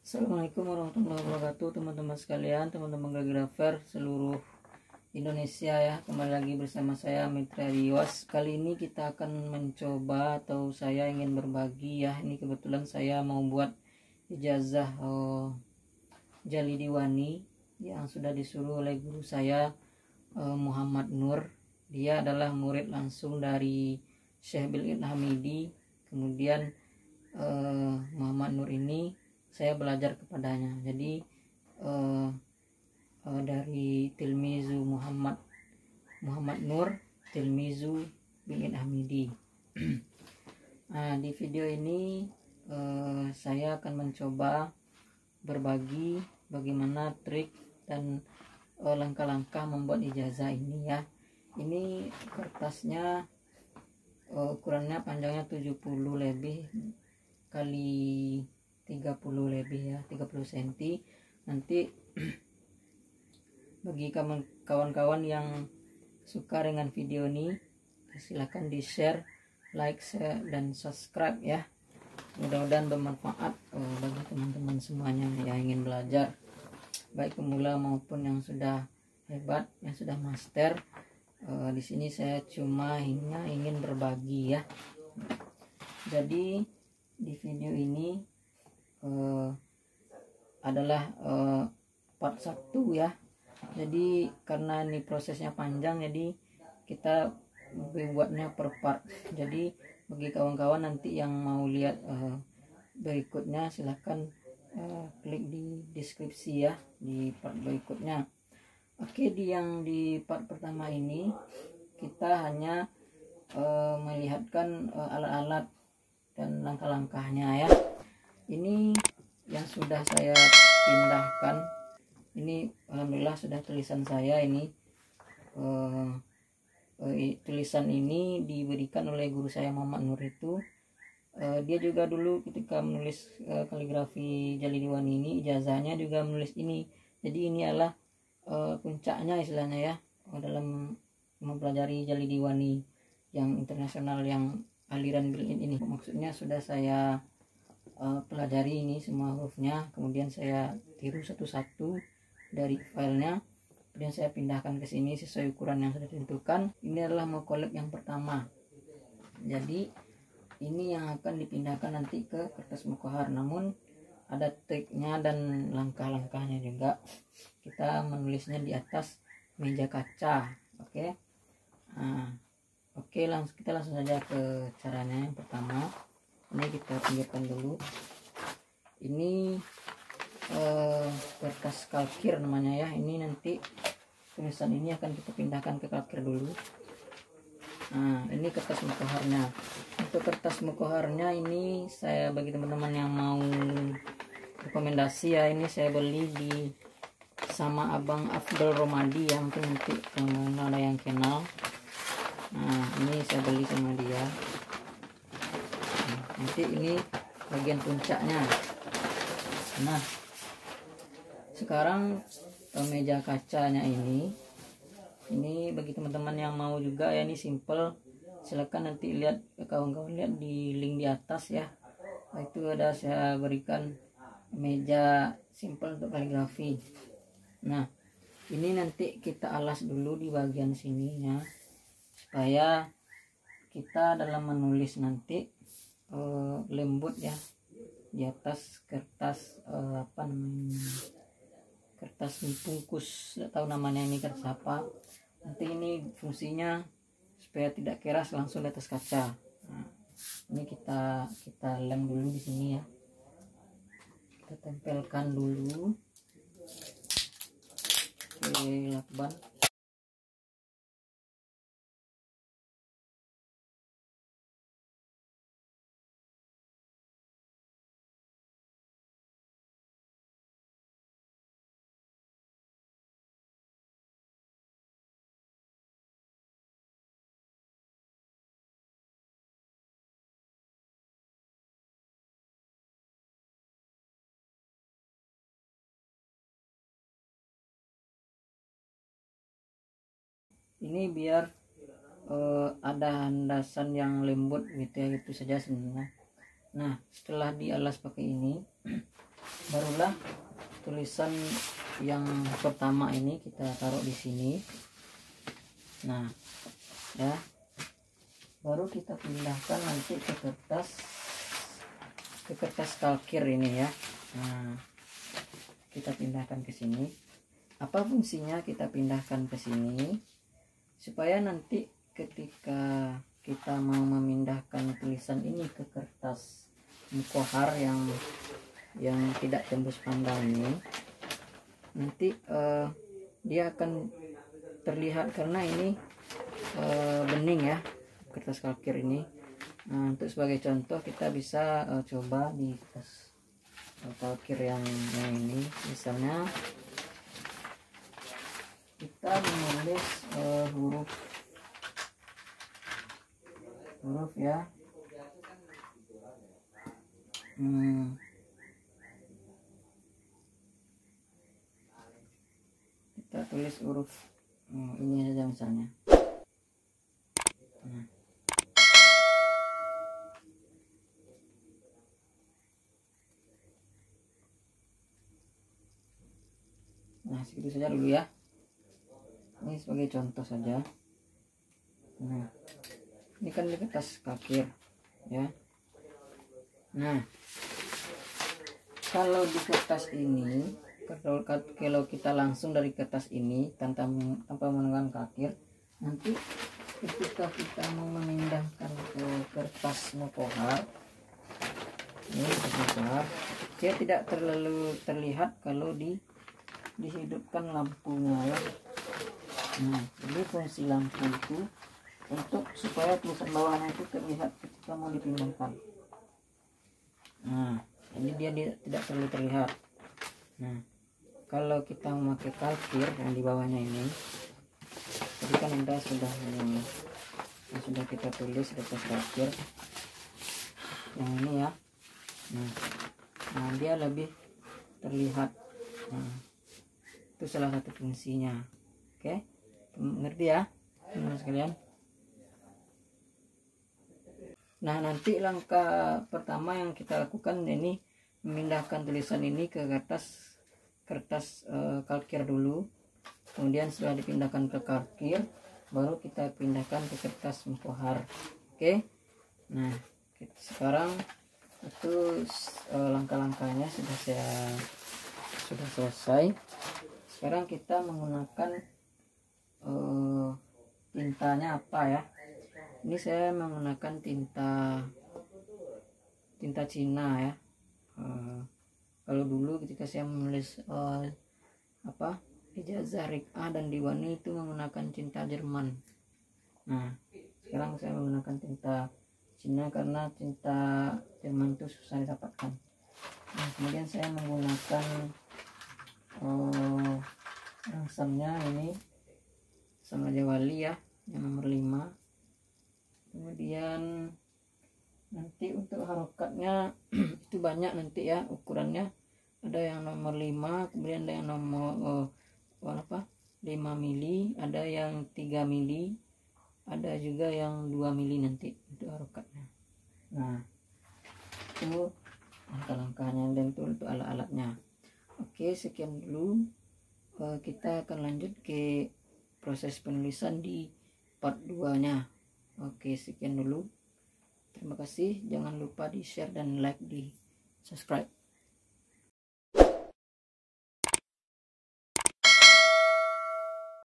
Assalamualaikum warahmatullahi wabarakatuh, teman-teman sekalian, teman-teman gagrafer seluruh Indonesia ya. Kembali lagi bersama saya Mitra Riwas. Kali ini kita akan mencoba atau saya ingin berbagi ya. Ini kebetulan saya mau buat ijazah Jali Diwani yang sudah disuruh oleh guru saya Muhammad Nur. Dia adalah murid langsung dari Syekh Bil'id Hamidi. Kemudian Muhammad Nur ini saya belajar kepadanya. Jadi dari Tilmizu Muhammad Nur, Tilmizu Bil'id Hamidi. Nah, di video ini saya akan mencoba berbagi bagaimana trik dan langkah-langkah membuat ijazah ini ya. Ini kertasnya ukurannya panjangnya 70 lebih kali 30 lebih ya, 30 cm. Nanti bagi kawan-kawan yang suka dengan video ini, silahkan di share, like, share, dan subscribe ya. Mudah-mudahan bermanfaat bagi teman-teman semuanya yang ingin belajar, baik pemula maupun yang sudah hebat, yang sudah master. Di sini saya cuma ingin berbagi ya. Jadi di video ini adalah part 1 ya. Jadi karena ini prosesnya panjang, jadi kita buatnya per part. Jadi bagi kawan-kawan nanti yang mau lihat berikutnya, silahkan klik di deskripsi ya, di part berikutnya. Oke, di part pertama ini kita hanya melihatkan alat-alat dan langkah-langkahnya ya. Ini yang sudah saya pindahkan. Ini alhamdulillah sudah tulisan saya ini. Tulisan ini diberikan oleh guru saya Muhammad Nur itu. Dia juga dulu ketika menulis kaligrafi Jali Diwani ini, ijazahnya juga menulis ini. Jadi ini adalah puncaknya istilahnya ya, dalam mempelajari Jali Diwani yang internasional, yang aliran Bil'id ini. Maksudnya sudah saya pelajari ini semua hurufnya, kemudian saya tiru satu-satu dari filenya, kemudian saya pindahkan ke sini sesuai ukuran yang sudah ditentukan. Ini adalah mau collab yang pertama. Jadi ini yang akan dipindahkan nanti ke kertas mukohar, namun ada triknya dan langkah-langkahnya juga. Kita menulisnya di atas meja kaca. Oke. Nah, oke, kita langsung saja ke caranya. Yang pertama, ini kita pinggirkan dulu. Ini kertas kalkir namanya ya. Ini nanti tulisan ini akan kita pindahkan ke kalkir dulu. Nah, ini kertas mukoharnya. Untuk kertas mukoharnya ini saya bagi teman-teman yang mau rekomendasi ya, ini saya beli di sama Abang Afdal Romadi ya, mungkin nanti ada yang kenal. Nah, ini saya beli sama dia. Nanti ini bagian puncaknya. Nah, sekarang meja kacanya ini bagi teman-teman yang mau juga ya, ini simple. Silakan nanti lihat, kawan-kawan lihat di link di atas ya. Itu ada saya berikan meja simple untuk kaligrafi. Nah, ini nanti kita alas dulu di bagian sininya supaya kita dalam menulis nanti lembut ya di atas kertas kertas bungkus, tidak tahu namanya ini kertas apa. Nanti ini fungsinya supaya tidak keras langsung di atas kaca. Nah, ini kita lem dulu di sini ya. Kita tempelkan dulu. Oke, lakban. Ini biar ada landasan yang lembut gitu ya, gitu saja sebenarnya. Nah, setelah dialas pakai ini, barulah tulisan yang pertama ini kita taruh di sini. Nah ya, baru kita pindahkan nanti ke kertas kalkir ini ya. Nah kita pindahkan ke sini. Apa fungsinya kita pindahkan ke sini? Supaya nanti ketika kita mau memindahkan tulisan ini ke kertas mukohar yang tidak tembus pandang ini, nanti dia akan terlihat, karena ini bening ya kertas kalkir ini. Nah, untuk sebagai contoh kita bisa coba di kertas kalkir yang ini, misalnya kita menulis huruf ya. Kita tulis huruf ini saja misalnya. Nah segitu saja dulu ya, ini sebagai contoh saja. Nah ini kan di kertas kalkir ya. Nah kalau di kertas ini, kalau kita langsung dari kertas ini tanpa menggunakan kalkir, nanti ketika kita mau memindahkan ke kertas mukohar ini, dia tidak terlalu terlihat kalau dihidupkan lampunya ya. Nah jadi fungsi lampu itu untuk supaya tulisan bawahnya itu terlihat ketika mau dipindahkan. Nah ini dia tidak terlalu terlihat. Nah kalau kita memakai kalkir yang di bawahnya ini, tadi kan Anda sudah kita tulis kertas kalkir yang ini ya. Nah dia lebih terlihat. Nah itu salah satu fungsinya. Oke, ngerti ya teman-teman sekalian? Nah nanti langkah pertama yang kita lakukan ini memindahkan tulisan ini ke kertas kalkir dulu. Kemudian setelah dipindahkan ke kalkir, baru kita pindahkan ke kertas mukohar. Oke. Nah sekarang itu langkah-langkahnya sudah selesai. Sekarang kita menggunakan tintanya apa ya? Ini saya menggunakan tinta Cina ya. Kalau dulu ketika saya menulis ijazah Rik'ah dan Diwani itu menggunakan tinta Jerman. Nah sekarang saya menggunakan tinta Cina karena tinta Jerman itu susah didapatkan. Nah kemudian saya menggunakan rangsamnya ini sama Raja Wali ya, yang nomor 5. Kemudian nanti untuk harokatnya itu banyak nanti ya ukurannya. Ada yang nomor 5, kemudian ada yang nomor 5 mili, ada yang 3 mili, ada juga yang 2 mili nanti untuk harokatnya. Nah itu langkah-langkahnya dan itu untuk alat-alatnya. Oke, sekian dulu. Kita akan lanjut ke proses penulisan di part 2 nya. Oke, sekian dulu. Terima kasih. Jangan lupa di share dan like, di subscribe.